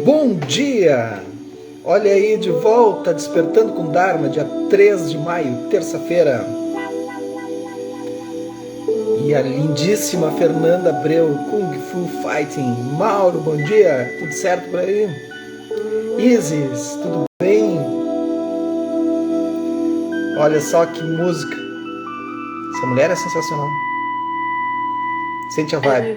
Bom dia! Olha aí de volta, Despertando com Dharma, dia 3 de maio, terça-feira. E a lindíssima Fernanda Abreu, Kung Fu Fighting. Mauro, bom dia! Tudo certo por aí? Isis, tudo bem? Olha só que música. Essa mulher é sensacional. Sente a vibe.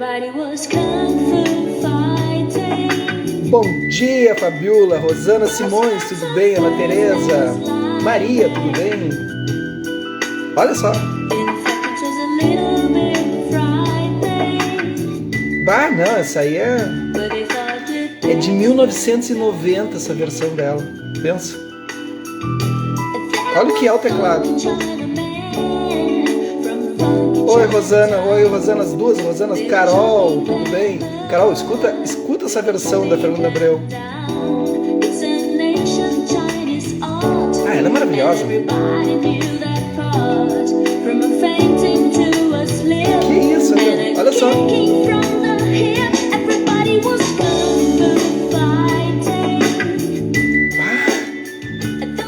Bom dia, Fabiola, Rosana Simões, tudo bem? Ana Tereza, Maria, tudo bem? Olha só. Bah, não, essa aí é de 1990, essa versão dela. Pensa. Olha o que é o teclado. Oi, Rosana. Oi, Rosana, as duas Rosanas. Carol, tudo bem? Carol, escuta essa versão da Fernanda Abreu. Ah, ela é maravilhosa. Que isso, meu? Olha só.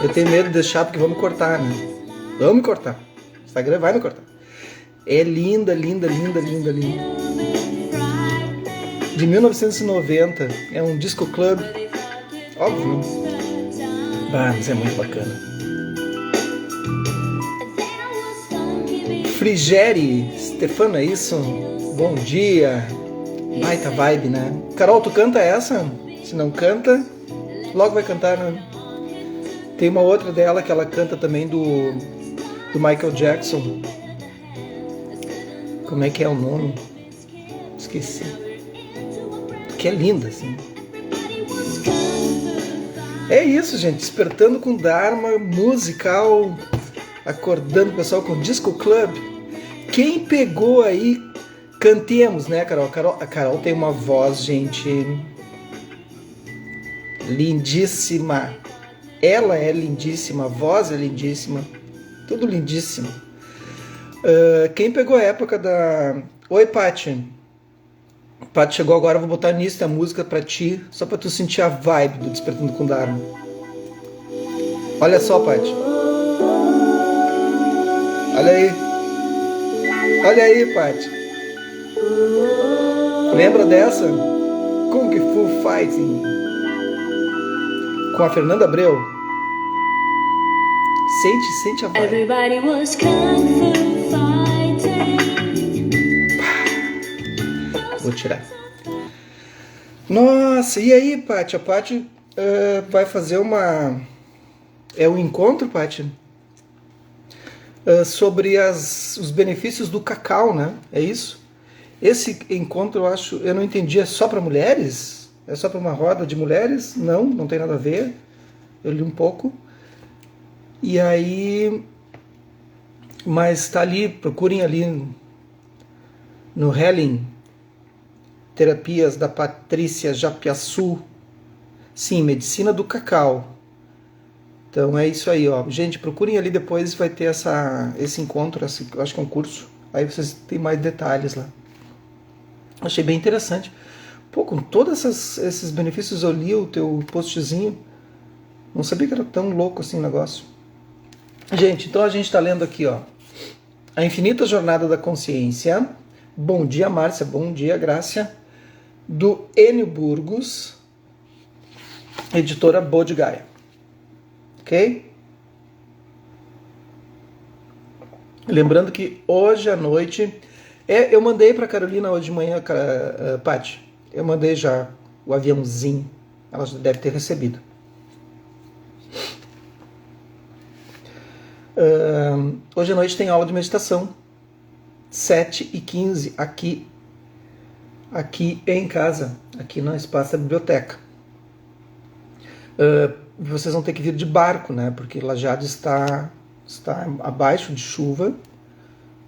Eu tenho medo de deixar porque vão me cortar, né? Vão me cortar. O Instagram vai me cortar. É linda, linda, linda, linda, linda. De 1990. É um disco club. Óbvio. Ah, mas é muito bacana. Frigeri, Stefano, é isso? Bom dia. Baita vibe, né? Carol, tu canta essa? Se não canta, logo vai cantar, né? Tem uma outra dela que ela canta também do Michael Jackson. Como é que é o nome? Esqueci. Que é linda, assim. É isso, gente. Despertando com Dharma, musical, acordando o pessoal com Disco Club. Quem pegou aí, cantemos, né, Carol? A Carol tem uma voz, gente, lindíssima. Ela é lindíssima, a voz é lindíssima, tudo lindíssimo. Quem pegou a época da... Oi, Paty. Paty chegou agora, vou botar nisso a música pra ti, só pra tu sentir a vibe do Despertando com Dharma. Olha só, Paty. Olha aí. Olha aí, Paty. Lembra dessa? Kung Fu Fighting. Com a Fernanda Abreu. Sente a vibe. Everybody was kung fu fighting. Vou tirar. Nossa, e aí, Paty? A Paty vai fazer um encontro, Paty? Sobre os benefícios do cacau, né? É isso? Esse encontro, eu não entendi, é só para mulheres? É só para uma roda de mulheres? Não tem nada a ver. Eu li um pouco. E aí... Mas tá ali, procurem ali no Helen, Terapias da Patrícia Japiaçu. Sim, Medicina do Cacau. Então é isso aí, ó. Gente, procurem ali depois, vai ter esse encontro, eu acho que é um curso. Aí vocês têm mais detalhes lá. Achei bem interessante. Pô, com todos esses benefícios, eu li o teu postzinho. Não sabia que era tão louco assim o negócio. Gente, então a gente está lendo aqui, ó. A Infinita Jornada da Consciência. Bom dia, Márcia. Bom dia, Grácia. Do Enio Burgos, editora Bodh Gaya. Ok? Lembrando que hoje à noite... eu mandei para Carolina hoje de manhã, Paty. Eu mandei já o aviãozinho. Ela já deve ter recebido. Hoje à noite tem aula de meditação. 7h15 aqui em casa. Aqui no espaço da biblioteca. Vocês vão ter que vir de barco, né? Porque Lajeado está abaixo de chuva.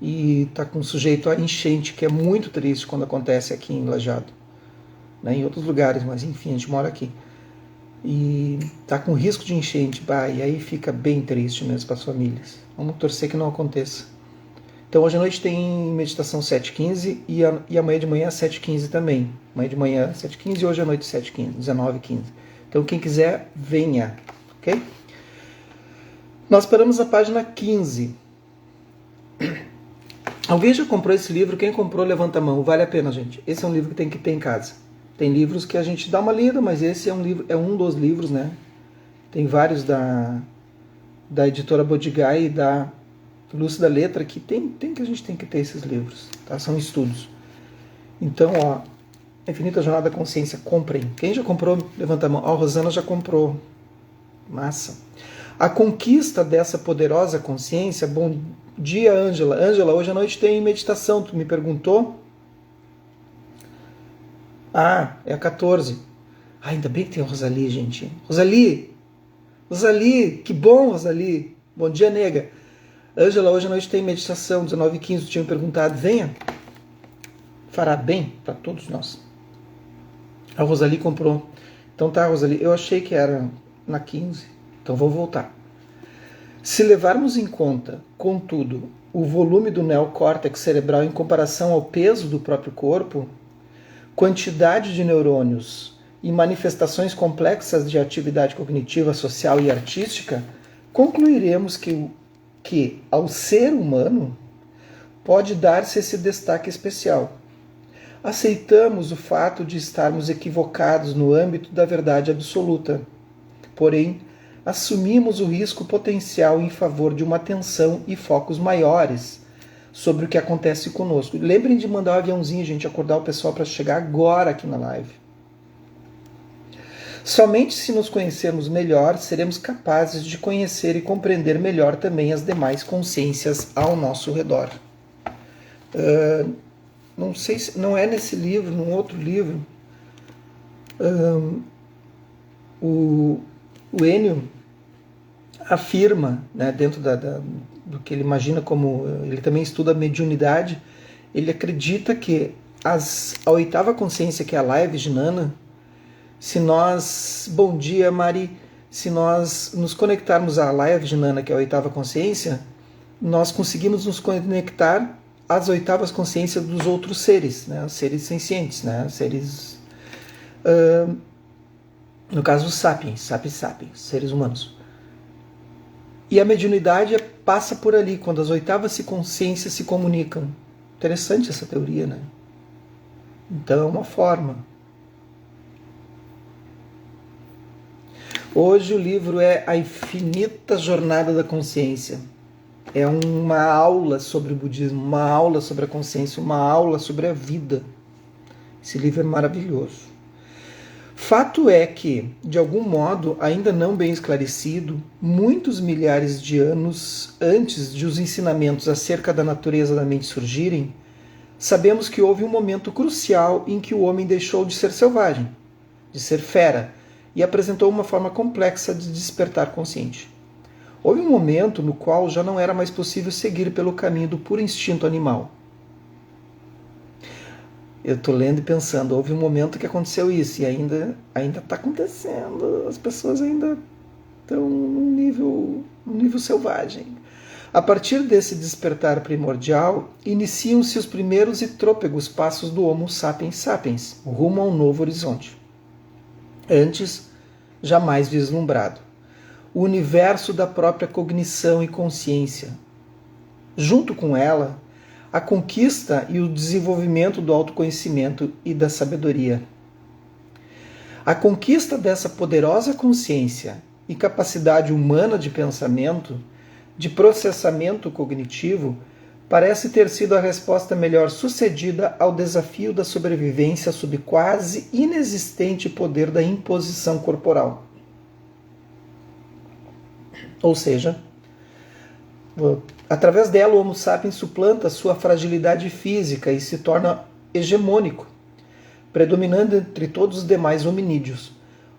E está com sujeito a enchente, que é muito triste quando acontece aqui em Lajeado, né, em outros lugares, mas enfim, a gente mora aqui. E está com risco de enchente, e aí fica bem triste mesmo para as famílias. Vamos torcer que não aconteça. Então hoje à noite tem meditação 7h15 e amanhã de manhã 7h15 também. Amanhã de manhã 7h15 e hoje à noite 7h15, 19h15. Então quem quiser, venha. Ok? Nós paramos a página 15. Alguém já comprou esse livro? Quem comprou, levanta a mão. Vale a pena, gente. Esse é um livro que tem que ter em casa. Tem livros que a gente dá uma lida, mas esse é um livro, é um dos livros, né? Tem vários da editora Bodigai e da Lúcida Letra que a gente tem que ter esses livros, tá? São estudos. Então, ó, Infinita Jornada da Consciência, comprem. Quem já comprou, levanta a mão. Ó, a Rosana já comprou. Massa. A conquista dessa poderosa consciência. Bom dia, Ângela. Ângela, hoje à noite tem meditação, tu me perguntou? Ah, é a 14. Ah, ainda bem que tem a Rosalie, gente. Rosalie, que bom, Rosalie. Bom dia, nega. Ângela, hoje à noite tem meditação, 19h15, tu tinha me perguntado. Venha. Fará bem para todos nós. A Rosalie comprou. Então tá, Rosalie, eu achei que era na 15. Então vou voltar. Se levarmos em conta, contudo, o volume do neocórtex cerebral em comparação ao peso do próprio corpo, quantidade de neurônios e manifestações complexas de atividade cognitiva, social e artística, concluiremos que ao ser humano pode dar-se esse destaque especial. Aceitamos o fato de estarmos equivocados no âmbito da verdade absoluta. Porém, assumimos o risco potencial em favor de uma atenção e focos maiores sobre o que acontece conosco. Lembrem de mandar um aviãozinho, gente, acordar o pessoal para chegar agora aqui na live. Somente se nos conhecermos melhor, seremos capazes de conhecer e compreender melhor também as demais consciências ao nosso redor. Não sei se não é nesse livro, num outro livro, o Enio afirma, né, dentro do que ele imagina como... Ele também estuda a mediunidade. Ele acredita que a oitava consciência, que é a Laia Vijnana, se nós... Bom dia, Mari. Se nós nos conectarmos à Laia Vijnana, que é a oitava consciência, nós conseguimos nos conectar às oitavas consciências dos outros seres, né, os seres sencientes, né, seres... no caso, os sapiens, seres humanos. E a mediunidade passa por ali, quando as oitavas consciências se comunicam. Interessante essa teoria, né? Então é uma forma. Hoje o livro é A Infinita Jornada da Consciência. É uma aula sobre o budismo, uma aula sobre a consciência, uma aula sobre a vida. Esse livro é maravilhoso. Fato é que, de algum modo, ainda não bem esclarecido, muitos milhares de anos antes de os ensinamentos acerca da natureza da mente surgirem, sabemos que houve um momento crucial em que o homem deixou de ser selvagem, de ser fera, e apresentou uma forma complexa de despertar consciente. Houve um momento no qual já não era mais possível seguir pelo caminho do puro instinto animal. Eu estou lendo e pensando, houve um momento que aconteceu isso, e ainda está acontecendo, as pessoas ainda estão num nível selvagem. A partir desse despertar primordial, iniciam-se os primeiros e trôpegos passos do Homo sapiens sapiens, rumo a um novo horizonte. Antes, jamais vislumbrado. O universo da própria cognição e consciência. Junto com ela, a conquista e o desenvolvimento do autoconhecimento e da sabedoria. A conquista dessa poderosa consciência e capacidade humana de pensamento, de processamento cognitivo, parece ter sido a resposta melhor sucedida ao desafio da sobrevivência sob quase inexistente poder da imposição corporal. Ou seja, através dela o Homo sapiens suplanta sua fragilidade física e se torna hegemônico, predominando entre todos os demais hominídeos.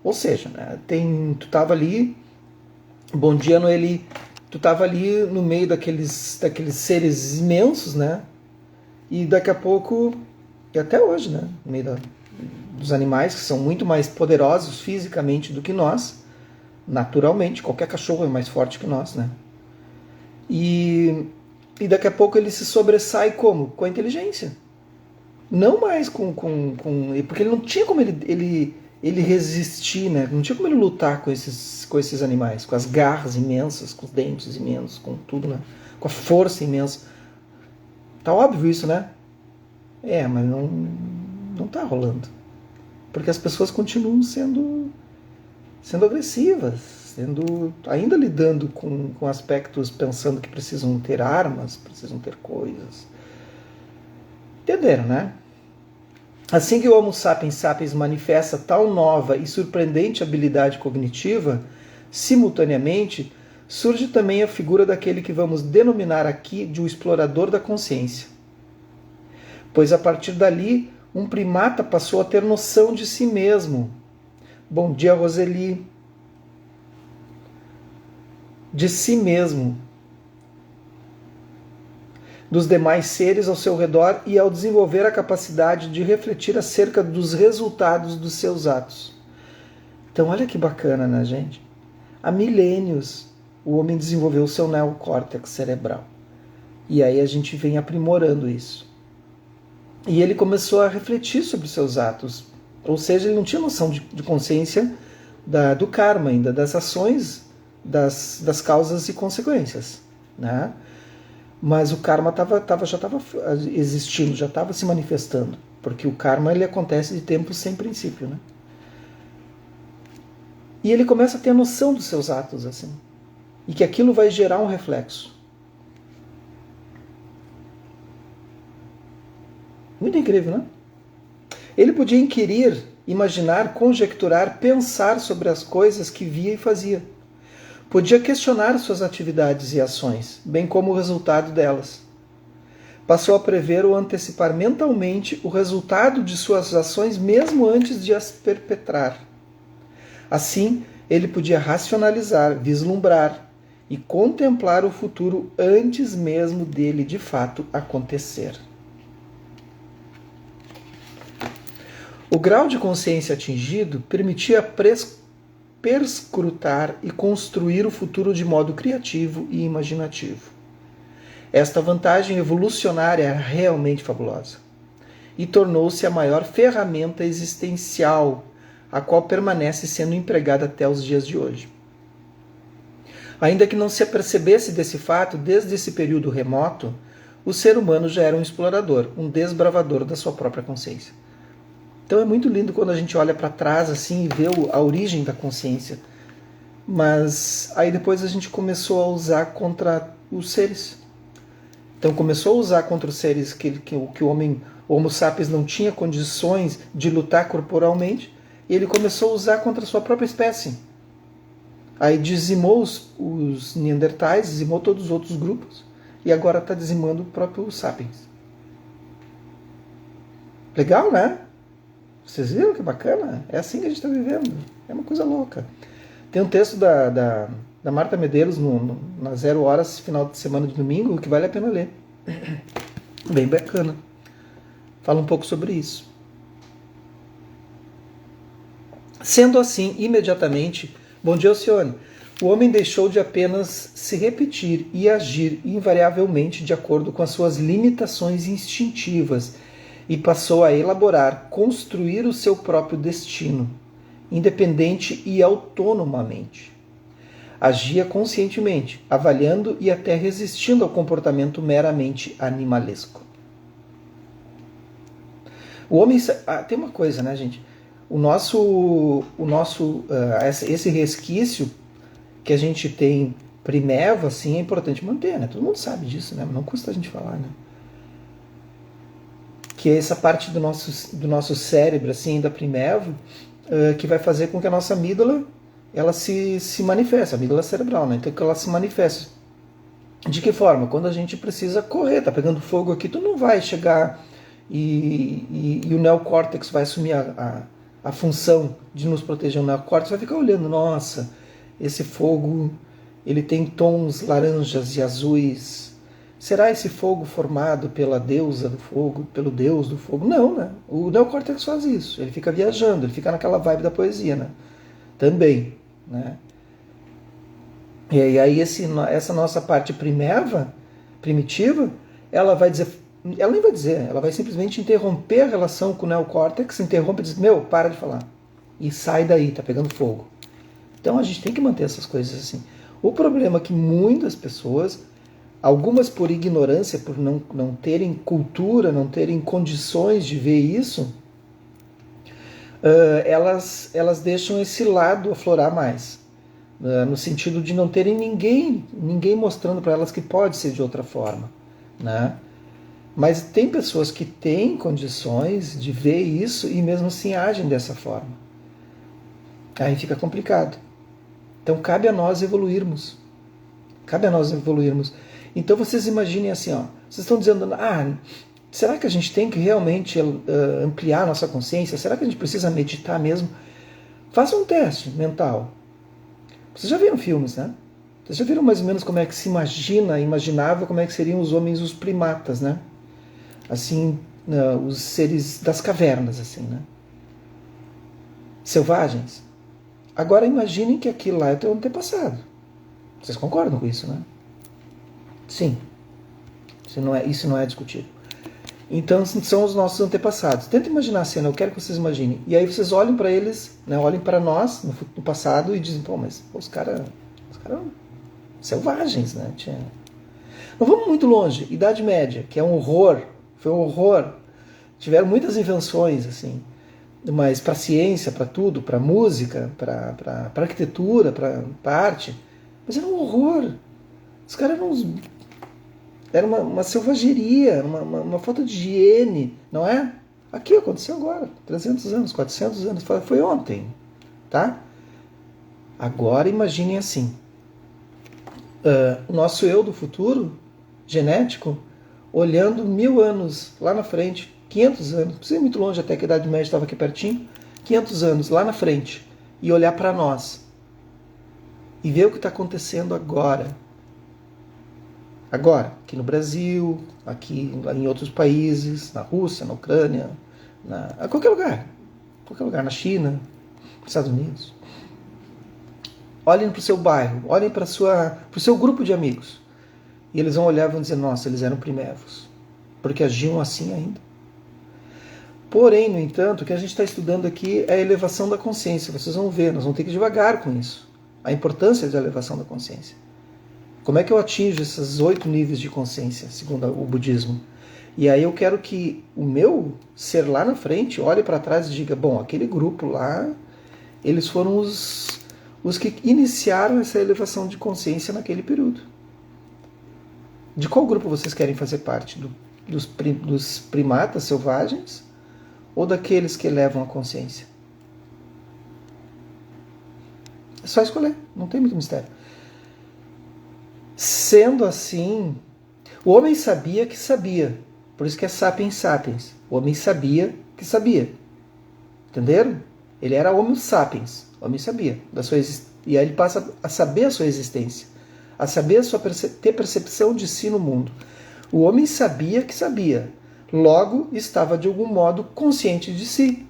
Ou seja, né, tu estava ali, bom dia, Noeli, tu estava ali no meio daqueles seres imensos, né? E daqui a pouco, e até hoje, né, no meio dos animais, que são muito mais poderosos fisicamente do que nós, naturalmente, qualquer cachorro é mais forte que nós, né? E E daqui a pouco ele se sobressai como? Com a inteligência. Não mais porque ele não tinha como ele resistir, né? Não tinha como ele lutar com esses animais, com as garras imensas, com os dentes imensos, com tudo, né? Com a força imensa. Tá óbvio isso, né? Mas não tá rolando. Porque as pessoas continuam sendo agressivas, ainda lidando com aspectos, pensando que precisam ter armas, precisam ter coisas. Entenderam, né? Assim que o Homo sapiens sapiens manifesta tal nova e surpreendente habilidade cognitiva, simultaneamente surge também a figura daquele que vamos denominar aqui de um explorador da consciência. Pois a partir dali, um primata passou a ter noção de si mesmo. Bom dia, Roseli. De si mesmo, dos demais seres ao seu redor e ao desenvolver a capacidade de refletir acerca dos resultados dos seus atos. Então, olha que bacana, né, gente? Há milênios o homem desenvolveu o seu neocórtex cerebral. E aí a gente vem aprimorando isso. E ele começou a refletir sobre os seus atos. Ou seja, ele não tinha noção de consciência do karma ainda, das ações, das causas e consequências, né? Mas o karma já estava existindo, já estava se manifestando, porque o karma ele acontece de tempo sem princípio, né? E ele começa a ter a noção dos seus atos assim, e que aquilo vai gerar um reflexo. Muito incrível, né? Ele podia inquirir, imaginar, conjecturar, pensar sobre as coisas que via e fazia. Podia questionar suas atividades e ações, bem como o resultado delas. Passou a prever ou antecipar mentalmente o resultado de suas ações mesmo antes de as perpetrar. Assim, ele podia racionalizar, vislumbrar e contemplar o futuro antes mesmo dele de fato acontecer. O grau de consciência atingido permitia perscrutar e construir o futuro de modo criativo e imaginativo. Esta vantagem evolucionária era realmente fabulosa e tornou-se a maior ferramenta existencial, a qual permanece sendo empregada até os dias de hoje. Ainda que não se apercebesse desse fato desde esse período remoto, o ser humano já era um explorador, um desbravador da sua própria consciência. Então é muito lindo quando a gente olha para trás assim e vê a origem da consciência. Mas aí depois a gente começou a usar contra os seres. Então começou a usar contra os seres que o Homo sapiens não tinha condições de lutar corporalmente, e ele começou a usar contra a sua própria espécie. Aí dizimou os Neandertais, dizimou todos os outros grupos, e agora está dizimando o próprio Sapiens. Legal, né? Vocês viram que bacana? É assim que a gente está vivendo. É uma coisa louca. Tem um texto da Marta Medeiros na 0 horas, final de semana de domingo, que vale a pena ler. Bem bacana. Fala um pouco sobre isso. Sendo assim, imediatamente, bom dia, Alcione, o homem deixou de apenas se repetir e agir invariavelmente de acordo com as suas limitações instintivas e passou a elaborar, construir o seu próprio destino, independente e autonomamente. Agia conscientemente, avaliando e até resistindo ao comportamento meramente animalesco. O homem... tem uma coisa, né, gente? Esse resquício que a gente tem primevo, assim, é importante manter, né? Todo mundo sabe disso, né? Não custa a gente falar, né? Que é essa parte do nosso cérebro, assim, da primevo, que vai fazer com que a nossa amígdala ela se manifeste, a amígdala cerebral, né? Então que ela se manifeste. De que forma? Quando a gente precisa correr, tá pegando fogo aqui, tu não vai chegar e o neocórtex vai assumir a função de nos proteger. O neocórtex vai ficar olhando, nossa, esse fogo ele tem tons laranjas e azuis. Será esse fogo formado pela deusa do fogo, pelo deus do fogo? Não, né? O neocórtex faz isso. Ele fica viajando, ele fica naquela vibe da poesia, né? Também, né? E aí essa nossa parte primeva primitiva, ela vai dizer, ela nem vai dizer, ela vai simplesmente interromper a relação com o neocórtex, interrompe e diz, meu, para de falar. E sai daí, tá pegando fogo. Então a gente tem que manter essas coisas assim. O problema é que muitas pessoas, algumas por ignorância, por não terem cultura, não terem condições de ver isso, elas deixam esse lado aflorar mais. No sentido de não terem ninguém mostrando para elas que pode ser de outra forma, né? Mas tem pessoas que têm condições de ver isso e mesmo assim agem dessa forma. Aí fica complicado. Então cabe a nós evoluirmos. Cabe a nós evoluirmos. Então vocês imaginem assim, ó, vocês estão dizendo, será que a gente tem que realmente ampliar a nossa consciência? Será que a gente precisa meditar mesmo? Faça um teste mental. Vocês já viram filmes, né? Vocês já viram mais ou menos como é que se imaginava como é que seriam os homens, os primatas, né? Assim, os seres das cavernas, assim, né? Selvagens. Agora imaginem que aquilo lá é o teu antepassado. Vocês concordam com isso, né? Sim. Isso não é discutido. Então são os nossos antepassados. Tenta imaginar a cena, eu quero que vocês imaginem. E aí vocês olhem para eles, né, olhem para nós no passado e dizem, mas os caras eram selvagens, né? Não vamos muito longe. Idade Média, que é um horror, foi um horror. Tiveram muitas invenções, assim, mas para ciência, para tudo, para música, para arquitetura, para arte, mas era um horror. Os caras eram era uma selvageria, uma falta de higiene, não é? Aqui aconteceu agora, 300 anos, 400 anos, foi ontem, tá? Agora imaginem assim, o nosso eu do futuro, genético, olhando 1000 anos lá na frente, 500 anos, não precisa ir muito longe, até que a Idade Média estava aqui pertinho, 500 anos lá na frente, e olhar para nós, e ver o que está acontecendo agora. Agora, aqui no Brasil, aqui em outros países, na Rússia, na Ucrânia, a qualquer lugar, na China, nos Estados Unidos. Olhem para o seu bairro, olhem para o seu grupo de amigos. E eles vão olhar e vão dizer, nossa, eles eram primevos, porque agiam assim ainda. Porém, no entanto, o que a gente está estudando aqui é a elevação da consciência. Vocês vão ver, nós vamos ter que ir devagar com isso. A importância da elevação da consciência. Como é que eu atinjo esses 8 níveis de consciência, segundo o budismo? E aí eu quero que o meu ser lá na frente olhe para trás e diga, bom, aquele grupo lá, eles foram os que iniciaram essa elevação de consciência naquele período. De qual grupo vocês querem fazer parte? Dos primatas selvagens ou daqueles que elevam a consciência? É só escolher, não tem muito mistério. Sendo assim, o homem sabia que sabia. Por isso que é sapiens sapiens. O homem sabia que sabia. Entenderam? Ele era homo sapiens. O homem sabia da sua existência. E aí ele passa a saber a sua existência. A saber ter percepção de si no mundo. O homem sabia que sabia. Logo, estava de algum modo consciente de si.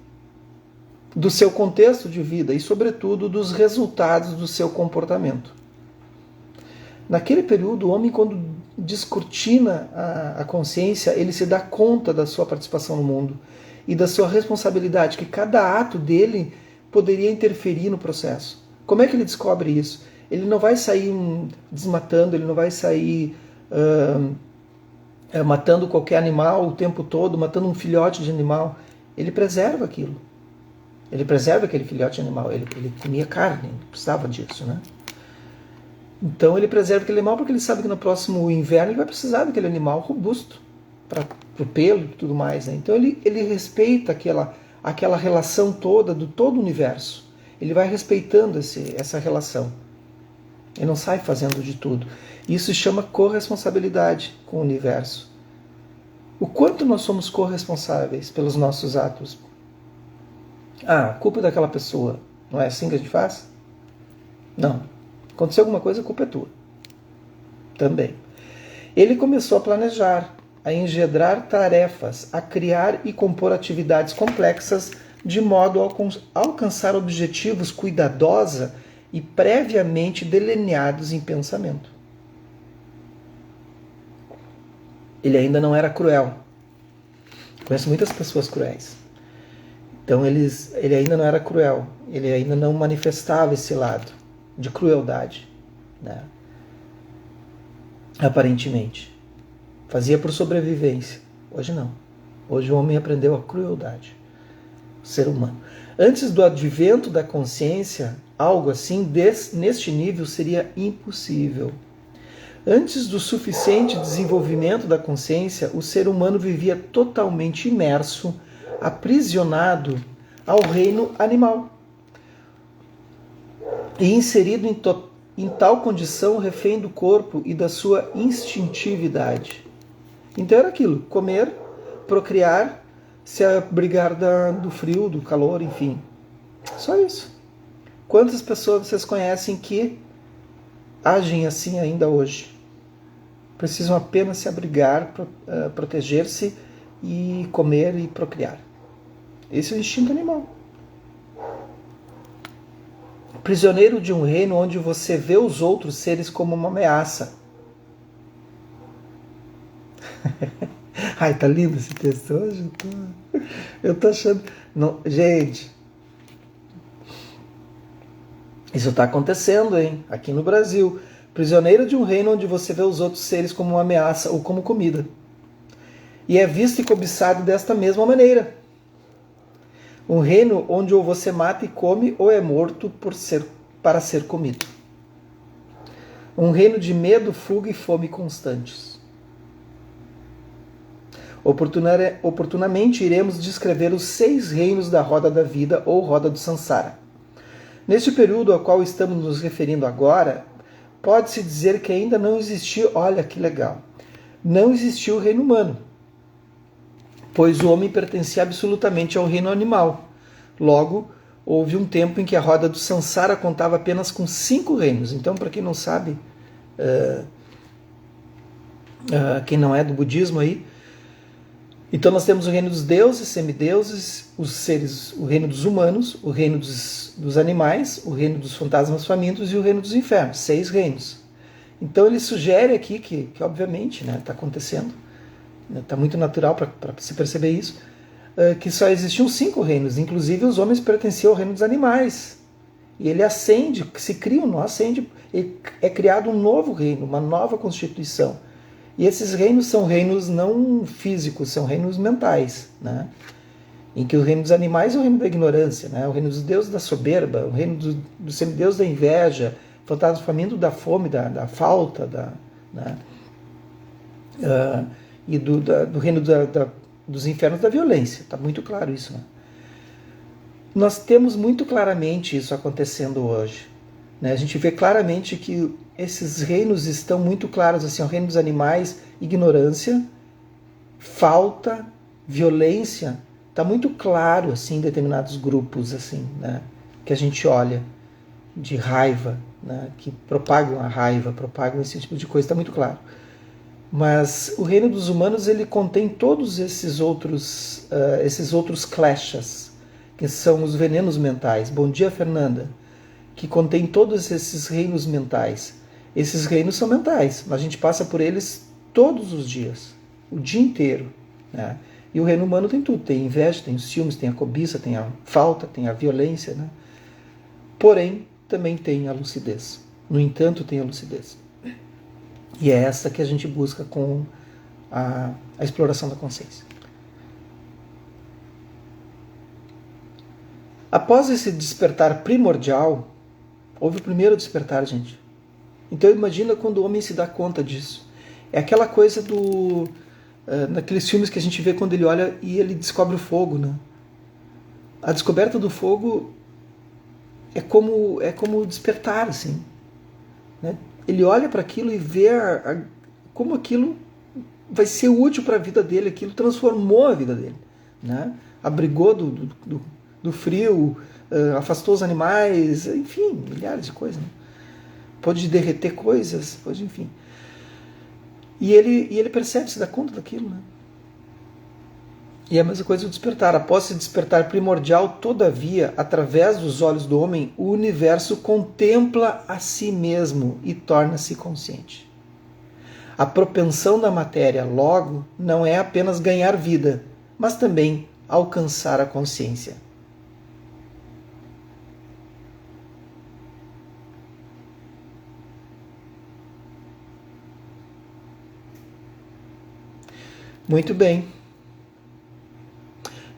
Do seu contexto de vida e, sobretudo, dos resultados do seu comportamento. Naquele período, o homem, quando descortina a consciência, ele se dá conta da sua participação no mundo e da sua responsabilidade, que cada ato dele poderia interferir no processo. Como é que ele descobre isso? Ele não vai sair desmatando, ele não vai sair matando qualquer animal o tempo todo, matando um filhote de animal. Ele preserva aquilo. Ele preserva aquele filhote de animal. Ele comia carne, precisava disso, né? Então ele preserva aquele animal porque ele sabe que no próximo inverno ele vai precisar daquele animal robusto para o pelo e tudo mais, né? Então ele respeita aquela relação toda do todo o universo. Ele vai respeitando essa relação. Ele não sai fazendo de tudo. Isso se chama corresponsabilidade com o universo. O quanto nós somos corresponsáveis pelos nossos atos? A culpa é daquela pessoa. Não é assim que a gente faz? Não. Aconteceu alguma coisa, a culpa é tua. Também. Ele começou a planejar, a engendrar tarefas, a criar e compor atividades complexas de modo a alcançar objetivos cuidadosa e previamente delineados em pensamento. ele ainda não era cruel. Conheço muitas pessoas cruéis. Então ele ainda não era cruel, ele ainda não manifestava esse lado de crueldade, né? Aparentemente. Fazia por sobrevivência. Hoje não. Hoje o homem aprendeu a crueldade. O ser humano. Antes do advento da consciência, algo assim neste nível seria impossível. Antes do suficiente desenvolvimento da consciência, o ser humano vivia totalmente imerso, aprisionado ao reino animal e inserido em tal condição refém do corpo e da sua instintividade. Então era aquilo, comer, procriar, se abrigar do frio, do calor, enfim. Só isso. Quantas pessoas vocês conhecem que agem assim ainda hoje? Precisam apenas se abrigar, proteger-se e comer e procriar. Esse é o instinto animal. Prisioneiro de um reino onde você vê os outros seres como uma ameaça. Ai, tá lindo esse texto hoje. Eu tô achando... Não, gente, isso está acontecendo, hein? Aqui no Brasil. Prisioneiro de um reino onde você vê os outros seres como uma ameaça ou como comida. E é visto e cobiçado desta mesma maneira. Um reino onde ou você mata e come ou é morto para ser comido. Um reino de medo, fuga e fome constantes. Oportunamente iremos descrever os 6 reinos da roda da vida ou roda do Sansara. Neste período ao qual estamos nos referindo agora, pode-se dizer que ainda não existiu, olha que legal, não existiu o reino humano, pois o homem pertencia absolutamente ao reino animal. Logo, houve um tempo em que a roda do Sansara contava apenas com 5 reinos. Então, para quem não sabe, quem não é do budismo aí, então nós temos o reino dos deuses, semideuses, os seres, o reino dos humanos, o reino dos animais, o reino dos fantasmas famintos e o reino dos infernos. 6 reinos. Então ele sugere aqui que obviamente está acontecendo, está muito natural para se perceber isso, que só existiam 5 reinos, inclusive os homens pertenciam ao reino dos animais. E ele ascende, se cria um, ascende, é criado um novo reino, uma nova constituição. E esses reinos são reinos não físicos, são reinos mentais, né? Em que o reino dos animais é o reino da ignorância, né? O reino dos deuses da soberba, o reino do semideus da inveja, o fantasma faminto da fome, da falta, né? E do reino dos infernos da violência. Está muito claro isso, né? Nós temos muito claramente isso acontecendo hoje, né? A gente vê claramente que esses reinos estão muito claros, assim, o reino dos animais, ignorância, falta, violência, está muito claro, assim, em determinados grupos, assim, né, que a gente olha, de raiva, né, que propagam a raiva, propagam esse tipo de coisa, está muito claro. Mas o reino dos humanos, ele contém todos esses outros clashes, que são os venenos mentais. Bom dia, Fernanda. Que contém todos esses reinos mentais. Esses reinos são mentais, mas a gente passa por eles todos os dias, o dia inteiro, né? E o reino humano tem tudo, tem inveja, tem os ciúmes, tem a cobiça, tem a falta, tem a violência, né? Porém, também tem a lucidez. No entanto, tem a lucidez. E é essa que a gente busca com a exploração da consciência. Após esse despertar primordial, houve o primeiro despertar, gente. Então imagina quando o homem se dá conta disso. É aquela coisa naqueles filmes que a gente vê quando ele olha e ele descobre o fogo, né? A descoberta do fogo é como despertar, assim, né? Ele olha para aquilo e vê como aquilo vai ser útil para a vida dele, aquilo transformou a vida dele, né? Abrigou do frio, afastou os animais, enfim, milhares de coisas, né? Pode derreter coisas, pode, enfim. E ele percebe, se dá conta daquilo, né? E é a mesma coisa do despertar. Após esse despertar primordial, todavia, através dos olhos do homem, o universo contempla a si mesmo e torna-se consciente. A propensão da matéria, logo, não é apenas ganhar vida, mas também alcançar a consciência. Muito bem.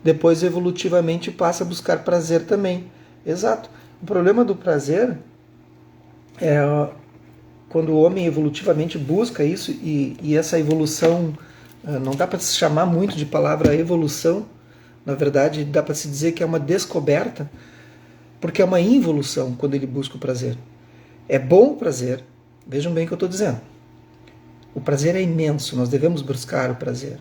Depois, evolutivamente, passa a buscar prazer também. Exato. O problema do prazer é quando o homem evolutivamente busca isso, e essa evolução, não dá para se chamar muito de palavra evolução, na verdade dá para se dizer que é uma descoberta, porque é uma involução quando ele busca o prazer. É bom o prazer, vejam bem o que eu estou dizendo. O prazer é imenso, nós devemos buscar o prazer.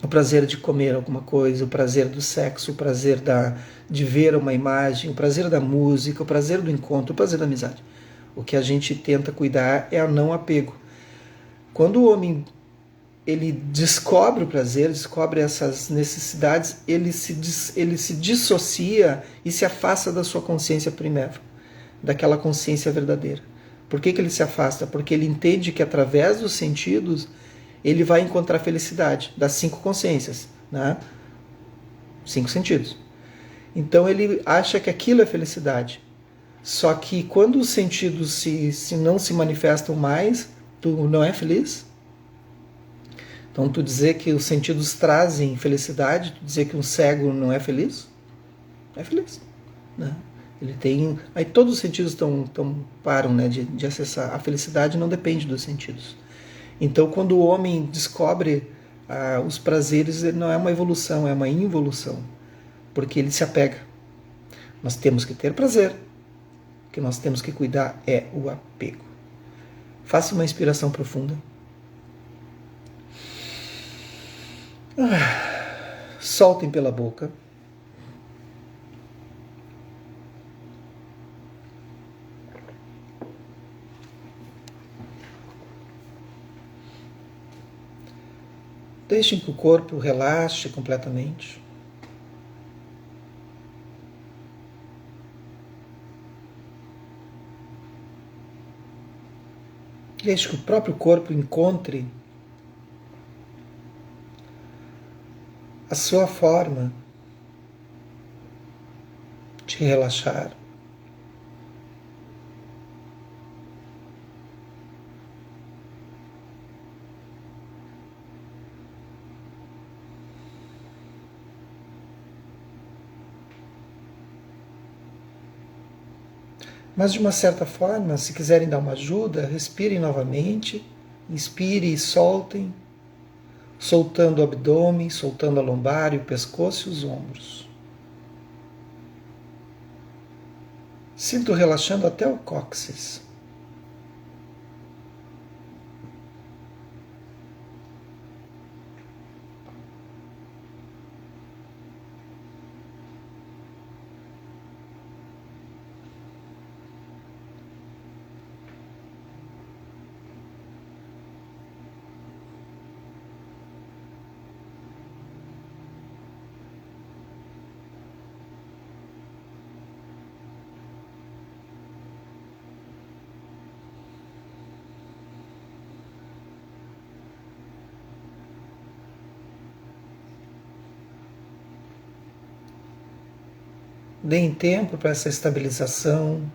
O prazer de comer alguma coisa, o prazer do sexo, o prazer de ver uma imagem, o prazer da música, o prazer do encontro, o prazer da amizade. O que a gente tenta cuidar é o não apego. Quando o homem ele descobre o prazer, descobre essas necessidades, ele se dissocia e se afasta da sua consciência primeira, daquela consciência verdadeira. Por que ele se afasta? Porque ele entende que através dos sentidos ele vai encontrar felicidade, das 5 consciências, né? 5 sentidos. Então ele acha que aquilo é felicidade. Só que quando os sentidos se não se manifestam mais, tu não é feliz? Então tu dizer que os sentidos trazem felicidade, tu dizer que um cego não é feliz? É feliz, né? Ele tem, aí todos os sentidos param, né, de acessar. A felicidade não depende dos sentidos. Então quando o homem descobre os prazeres, ele não é uma evolução, é uma involução, porque ele se apega. Nós temos que ter prazer. O que nós temos que cuidar é o apego. Faça uma inspiração profunda. Soltem pela boca. Deixem que o corpo relaxe completamente. Deixe que o próprio corpo encontre a sua forma de relaxar. Mas de uma certa forma, se quiserem dar uma ajuda, respirem novamente, inspire e soltem, soltando o abdômen, soltando a lombar, o pescoço e os ombros. Sinto relaxando até o cóccix. Deem tempo para essa estabilização,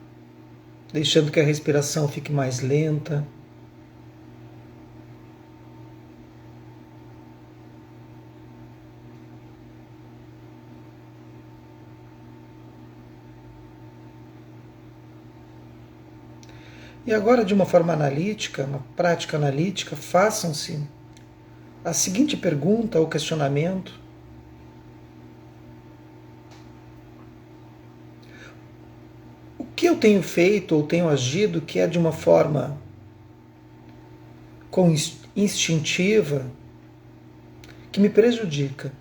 deixando que a respiração fique mais lenta. E agora, de uma forma analítica, uma prática analítica, façam-se a seguinte pergunta ou questionamento: o que eu tenho feito ou tenho agido que é de uma forma instintiva que me prejudica?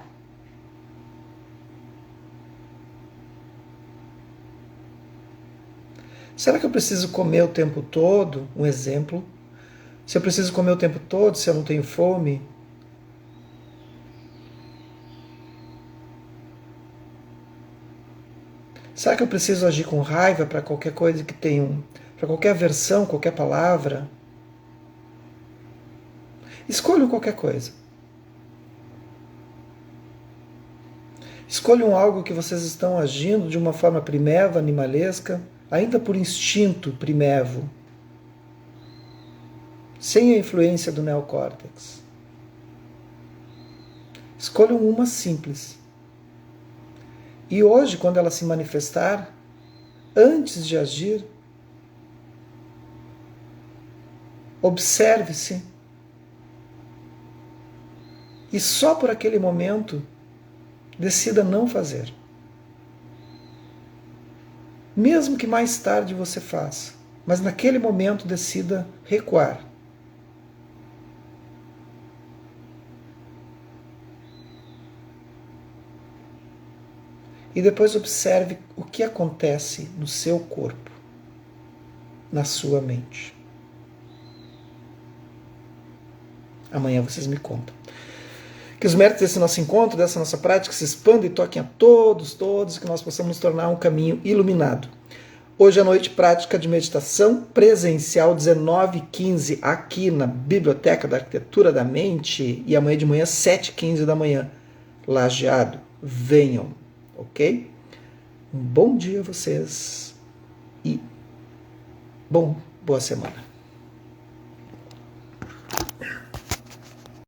Será que eu preciso comer o tempo todo? Um exemplo. Se eu preciso comer o tempo todo, se eu não tenho fome? Será que eu preciso agir com raiva para qualquer coisa que tenha, para qualquer versão, qualquer palavra? Escolham qualquer coisa. Escolham algo que vocês estão agindo de uma forma primeva, animalesca, ainda por instinto primevo, sem a influência do neocórtex. Escolham uma simples. E hoje, quando ela se manifestar, antes de agir, observe-se. E só por aquele momento, decida não fazer. Mesmo que mais tarde você faça, mas naquele momento decida recuar. E depois observe o que acontece no seu corpo, na sua mente. Amanhã vocês me contam. Que os méritos desse nosso encontro, dessa nossa prática, se expandam e toquem a todos, que nós possamos nos tornar um caminho iluminado. Hoje à noite, prática de meditação presencial, 19h15, aqui na Biblioteca da Arquitetura da Mente, e amanhã de manhã, 7h15 da manhã, Lajeado. Venham, ok? Um bom dia a vocês e boa semana.